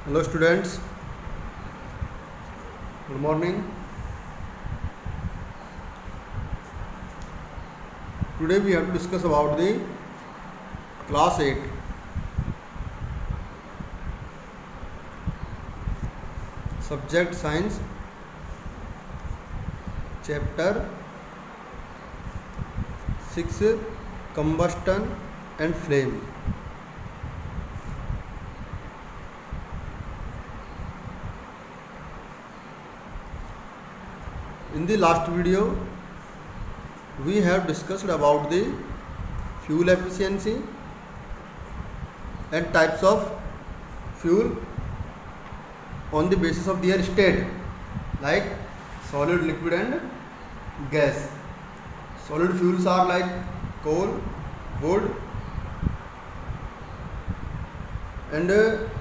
Hello students, good morning. Today we have to discuss about the class 8 subject science chapter 6 combustion and flame. In the last video we have discussed about the fuel efficiency and types of fuel on the basis of their state, like solid, liquid and gas. Solid fuels are like coal, wood, and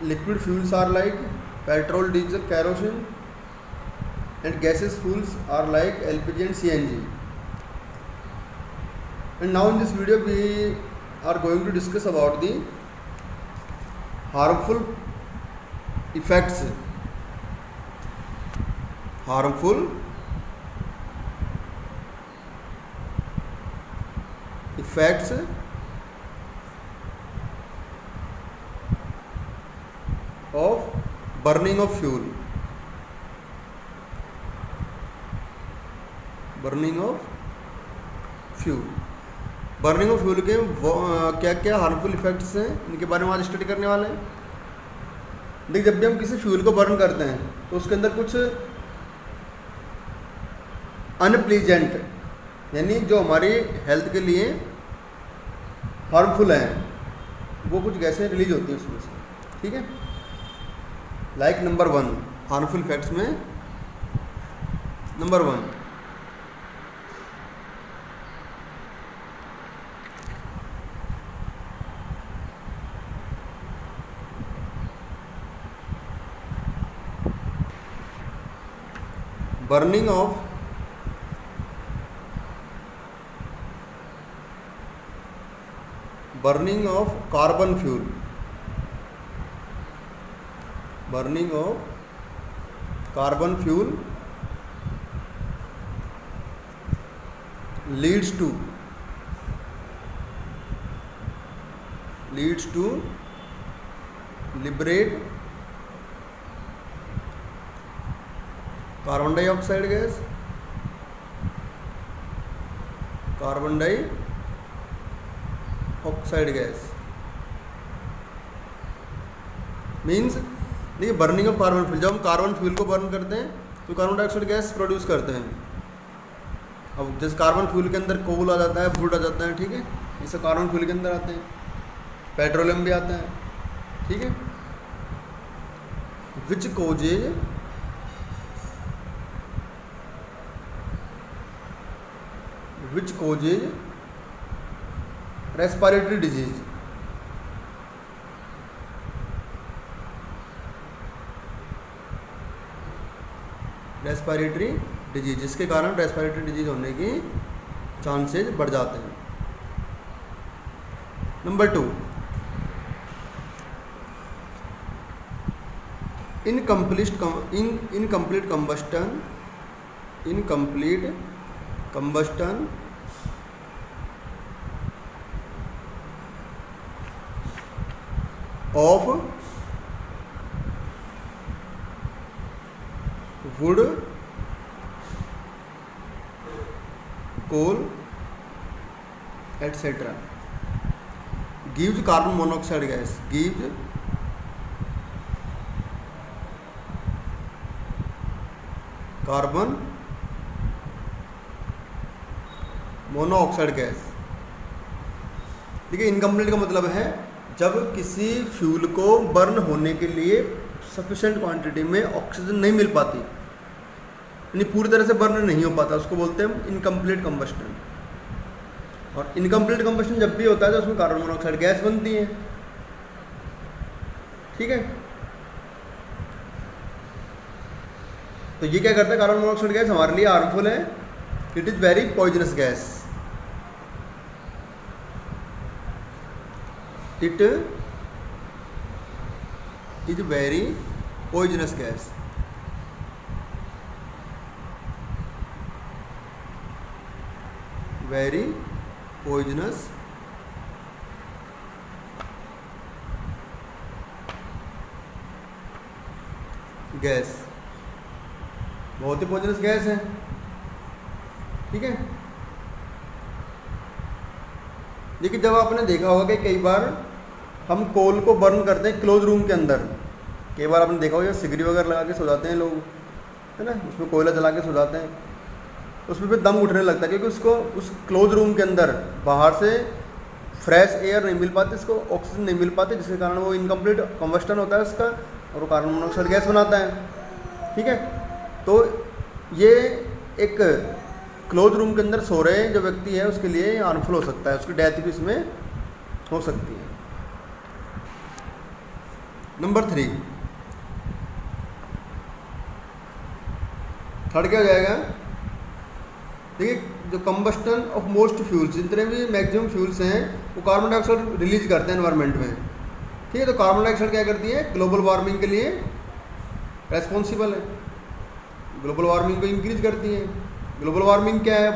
liquid fuels are like petrol, diesel, kerosene, and gaseous fuels are like LPG and CNG. And now in this video we are going to discuss about the harmful effects of burning of fuel. Burning of fuel के क्या क्या harmful effects हैं, इनके बारे में आज study करने वाले हैं। देखिए, जब भी हम किसी फ्यूल को बर्न करते हैं तो उसके अंदर कुछ अनप्लीजेंट यानी जो हमारी हेल्थ के लिए हार्मफुल हैं वो कुछ गैसें रिलीज होती हैं उसमें से, ठीक है। लाइक नंबर 1 हार्मफुल इफेक्ट्स में number 1 burning of carbon fuel. Burning of carbon fuel leads to liberate carbon dioxide gas, means देखिए बर्निंग ऑफ कार्बन फ्यूल, जब हम कार्बन फ्यूल को बर्न करते हैं तो कार्बन डाइऑक्साइड गैस प्रोड्यूस करते हैं। अब जैसे कार्बन फ्यूल के अंदर कोल आ जाता है, वुड आ जाता है, ठीक है, ये सब कार्बन फ्यूल के अंदर आते हैं, पेट्रोलियम भी आता है, ठीक है। विच causes respiratory disease. जिसके कारण रेस्पिरेटरी डिजीज होने की चांसेस बढ़ जाते हैं। Number 2 incomplete combustion of wood, coal, etc. gives carbon monoxide gas, carbon monoxide gas. देखिए, इनकम्प्लीट का मतलब है जब किसी फ्यूल को बर्न होने के लिए सफिशिएंट क्वांटिटी में ऑक्सीजन नहीं मिल पाती, यानी पूरी तरह से बर्न नहीं हो पाता, उसको बोलते हैं इनकम्प्लीट कंबस्टन। और इनकम्प्लीट कंबस्टन जब भी होता है तो उसमें कार्बन मोनोऑक्साइड गैस बनती है, ठीक है। तो ये क्या करता है, कार्बन मोनोऑक्साइड गैस हमारे लिए हार्मफुल है, it is very poisonous gas. it is very poisonous gas. Very poisonous gas, बहुत ही पॉइजनस गैस है। ठीक है, देखिए जब आपने देखा होगा कि कई बार हम कोल को बर्न करते हैं क्लोज रूम के अंदर, कई बार आपने देखा होगा सिगरी वगैरह लगा के सो जाते हैं लोग, है ना, उसमें कोयला जला के सो जाते हैं, उसमें फिर दम उठने लगता है क्योंकि उसको उस क्लोज रूम के अंदर बाहर से फ्रेश एयर नहीं मिल पाती, इसको ऑक्सीजन नहीं मिल पाती, जिसके कारण वो इनकम्प्लीट कम्बस्टन होता है उसका और वो कार्बन मोनोऑक्साइड गैस बनाता है। ठीक है, तो ये एक क्लोज रूम के अंदर सो रहे जो व्यक्ति है उसके लिए हार्मफुल हो सकता है, उसकी डेथ भी इसमें हो सकती है। नंबर 3, थर्ड क्या हो जाएगा? देखिए जो कंबस्टन ऑफ मोस्ट फ्यूल्स, जितने भी मैक्सिमम फ्यूल्स हैं वो कार्बन डाइऑक्साइड रिलीज करते हैं एनवायरनमेंट में। ठीक है, तो कार्बन डाइऑक्साइड क्या करती है? ग्लोबल वार्मिंग के लिए रेस्पॉन्सिबल है, ग्लोबल वार्मिंग को इंक्रीज करती है। ग्लोबल वार्मिंग क्या है?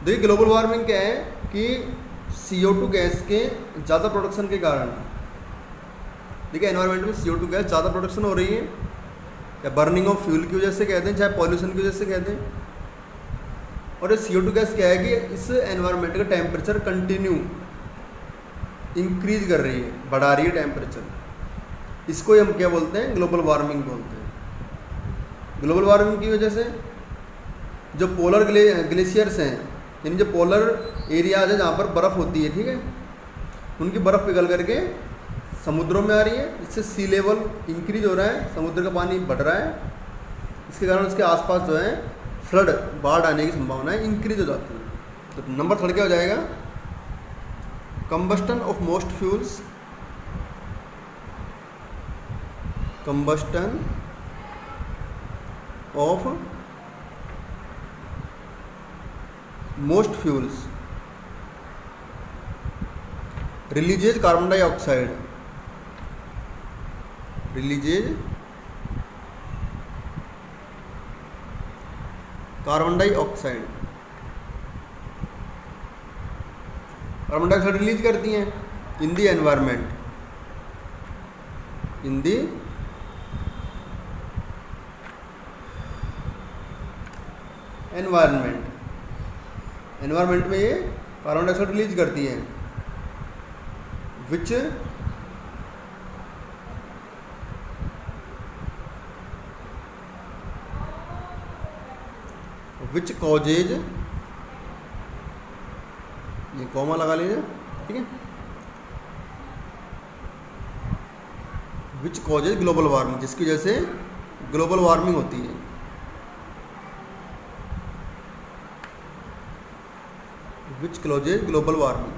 देखिए ग्लोबल वार्मिंग क्या है कि CO2 गैस के ज़्यादा प्रोडक्शन के कारण, देखिए एनवायरनमेंट में CO2 गैस ज़्यादा प्रोडक्शन हो रही है, या बर्निंग ऑफ फ्यूल की वजह से कहते हैं, चाहे पॉल्यूशन की वजह से कहते हैं। और ये CO2 गैस क्या है कि इस एनवायरनमेंट का टेम्परेचर कंटिन्यू इंक्रीज कर रही है, बढ़ा रही है टेम्परेचर। इसको हम क्या बोलते हैं? ग्लोबल वार्मिंग बोलते हैं। ग्लोबल वार्मिंग की वजह से जो पोलर ग्लेशियर्स हैं, यानी जो पोलर एरियाज है जहाँ पर बर्फ़ होती है, ठीक है, उनकी बर्फ़ पिघल करके समुद्रों में आ रही है, इससे सी लेवल इंक्रीज हो रहा है, समुद्र का पानी बढ़ रहा है, इसके कारण उसके आसपास जो है फ्लड, बाढ़ आने की संभावनाएं इंक्रीज हो जाती है। तो नंबर 3 क्या हो जाएगा? Combustion of most fuels, combustion of most fuels releases carbon dioxide, releases carbon dioxide, carbon dioxide release करती हैं इन दी एनवायरनमेंट, इन दी एनवायरनमेंट, एनवायरनमेंट में ये कार्बन डाइऑक्साइड रिलीज करती हैं, विच विच कॉजेज, ये कॉमा लगा लीजिए, ठीक है, विच कॉजेज ग्लोबल वार्मिंग, जिसकी वजह से ग्लोबल वार्मिंग होती है। विच कॉजेज ग्लोबल वार्मिंग,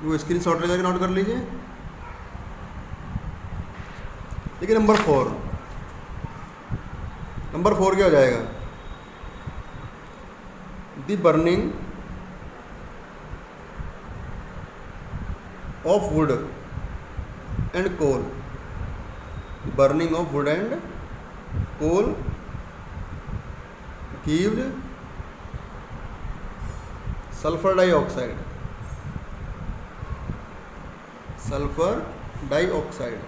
वो स्क्रीन शॉट लेकर नोट कर लीजिए। देखिए नंबर 4, नंबर 4 क्या हो जाएगा? The burning of wood and coal, burning of wood and coal gived sulphur dioxide, sulphur dioxide.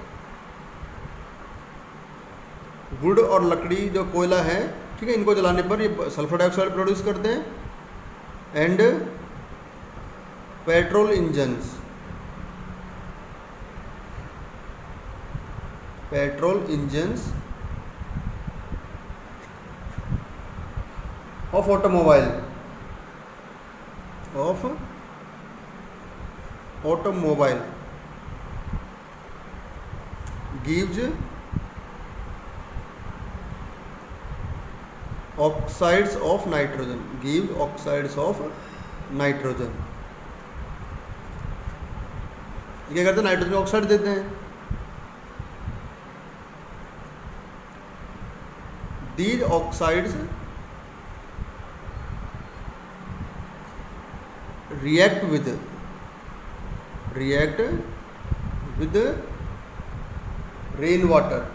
Wood और लकड़ी जो कोयला है, ठीक है, इनको जलाने पर ये सल्फर डाइऑक्साइड प्रोड्यूस करते हैं। And petrol engines, petrol engines of automobile, of automobile gives oxides of nitrogen, give oxides of nitrogen. क्या करते हैं? नाइट्रोजन ऑक्साइड देते हैं। These oxides react with react with rainwater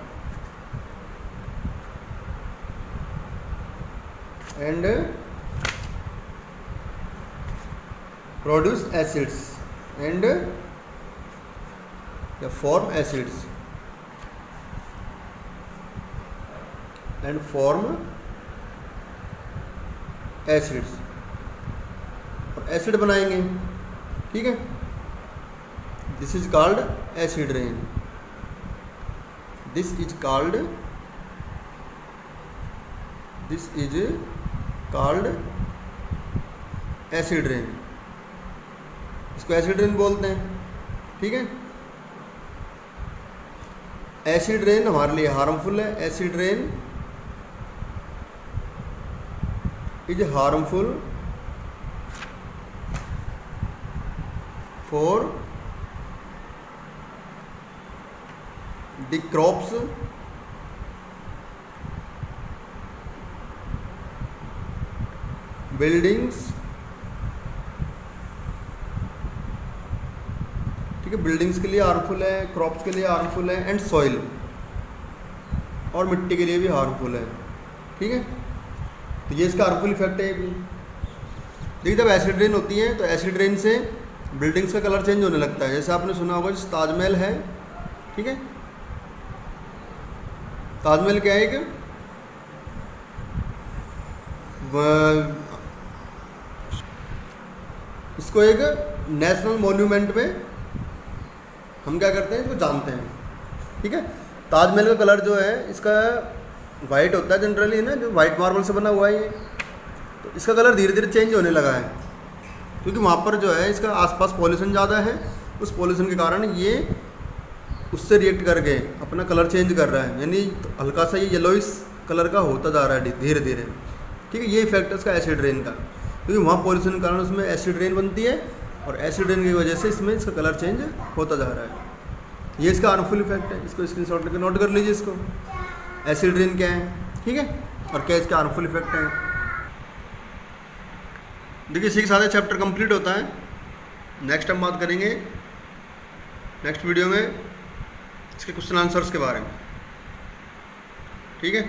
and produce acids and form acids and form acids, और acid बनाएंगे, ठीक है। This is called acid rain, this is called acid rain, इसको एसिड रेन बोलते हैं, ठीक है। एसिड रेन हमारे लिए हार्मफुल है, acid rain is harmful for the crops buildings, ठीक है, बिल्डिंग्स के लिए हार्मफुल है, क्रॉप्स के लिए हार्मफुल है एंड सॉइल, और मिट्टी के लिए भी हार्मफुल है, ठीक है। तो ये इसका हार्मफुल इफेक्ट है। देखिए जब एसिड रेन होती है तो एसिड रेन से बिल्डिंग्स का कलर चेंज होने लगता है। जैसे आपने सुना होगा जैसे ताजमहल है, ठीक है, ताजमहल क्या है कि इसको एक नेशनल मॉन्यूमेंट में हम क्या करते हैं, इसको जानते हैं, ठीक है। ताजमहल का कलर जो है इसका वाइट होता है जनरली, ना, जो वाइट मार्बल से बना हुआ है ये, तो इसका कलर धीरे धीरे चेंज होने लगा है क्योंकि वहाँ पर जो है इसका आसपास पॉल्यूशन ज़्यादा है, उस पॉल्यूशन के कारण ये उससे रिएक्ट करके अपना कलर चेंज कर रहा है, यानी हल्का सा ये येलोइश कलर का होता जा रहा है धीरे धीरे, ठीक है। ये इफेक्ट है इसका एसिड रेन का, क्योंकि वहाँ पॉल्यूशन के कारण उसमें एसिड रेन बनती है और एसिड रेन की वजह से इसमें इसका कलर चेंज होता जा रहा है। ये इसका हार्मफुल इफेक्ट है, इसको स्क्रीनशॉट लेकर नोट कर लीजिए इसको, एसिड रेन क्या है, ठीक है, और क्या इसके हार्मफुल इफेक्ट है। देखिए इसी के साथ चैप्टर कंप्लीट होता है। नेक्स्ट हम बात करेंगे नेक्स्ट वीडियो में इसके क्वेश्चन आंसर्स के बारे में, ठीक है।